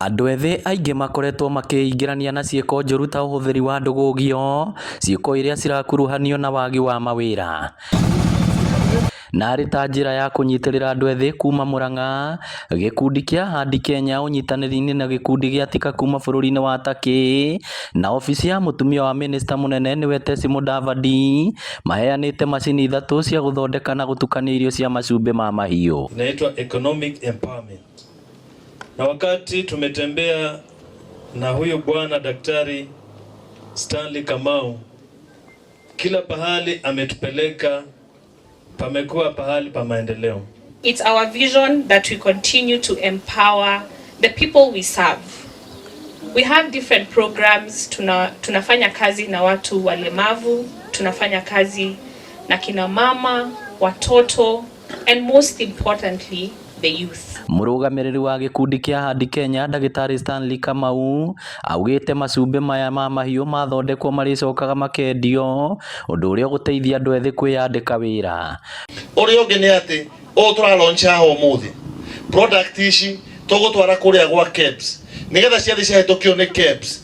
Andũ ethĩ aingĩ makoretwo makĩingĩrania na ciĩko njũru ta ũhũthĩri wa ndũgũgio, ciĩko iria cirakuruhanio na wagi wa mawĩra. Na arĩ ta njĩra ya kũnyitĩrĩra andũ ethĩ kuma Murang'a, gĩkundi kĩa Handi Kenya ũnyitanĩri-inĩ na gĩkundi gĩa Tika kuma bũrũri-inĩ wa Turkey na obici ya mũtumia wa minista mũnene nĩwe Tesi Mudavadi maheanĩte macini 3 cia gũthondeka na gũtukania irio cia macumbĩ ma mahiũ. Inaitwa economic empowerment. Na wakati tumetembea na huyu bwana Daktari Stanley Kamau, kila pahali ametupeleka pamekuwa pahali pa maendeleo. It's our vision that we continue to empower the people we serve. We have different programs. Tunafanya kazi na watu walemavu, tunafanya kazi na kina mama, watoto, and most importantly, the youth. Mũrũgamĩrĩri wa gĩkundi kĩa Handi Kenya Ndagĩtarĩ Stanley Kamau augĩte macumbĩ maya ma mahiũ mathondekwo marĩcokaga makendio, ũndũ ũrĩa ũgũteithia andũ ethĩ kwĩyandĩka wĩra. Ũrĩa ũngĩ nĩ atĩ tũralauncha haha ũmũthĩ product ici tũgũtwara kũrĩa gwa KEBS nĩgetha ciathi ciahĩtũkio nĩ KEBS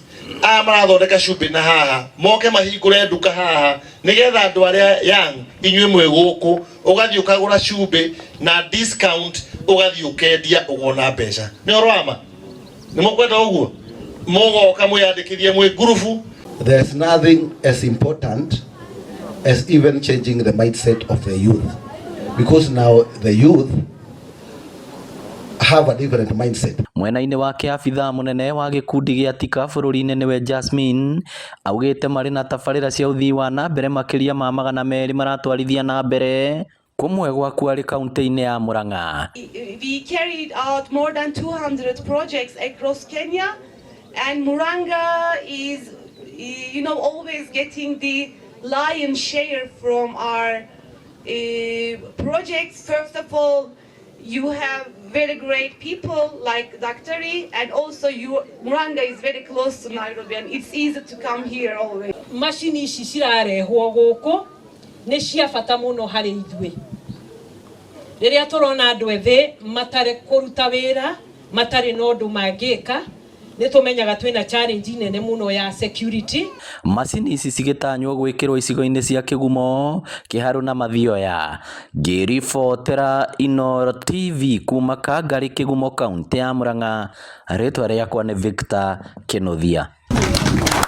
marathondeka cumbĩ na haha moke mahingũre nduka haha nĩgetha andũ arĩa young inyuĩ mwĩ gũkũ ũgathiĩ ũkagũra cumbĩ na discount ugathi ukendia ugona mbeca ni orwama ni mukwenda uguo mugoka mwiyandikithie mwi gurufu. There's nothing as important as even changing the mindset of the youth, because now the youth have a different mindset. Mwena-inĩ wake abithaa mũnene wa gĩkundi gĩa Tika bũrũri-inĩ nĩwe Jasmine augĩte marĩ na tabarĩra cia ũthii wa na mbere makĩria ma 200 maratwarithia na mbere kumwe gwaku arĩ kaunti-inĩ ya Murang'a. We carried out more than 200 projects across Kenya, and Murang'a is, always getting the lion's share from our projects. First of all, you have very great people like Daktari, and also Murang'a is very close to Nairobi, and it's easy to come here always. Machini ici cirarehwo gũkũ nĩ cia bata mũno harĩ ithuĩ. Rĩrĩa tũrona andũ ethĩ matarĩ kũruta wĩra, matarĩ na ũndũ mangĩka, nĩ tũmenyaga twĩna challenge nene mũno ya security. Macini ici cigĩtanywo gwĩkĩrwo icigo-inĩ cia Kĩgumo, Kĩharũ na Mathioya. Ngĩribotera Inooro TV kuma Kangarĩ, Kĩgumo, kaunti ya Murang'a. Rĩtwa rĩakwa nĩ Victor Kĩnuthia.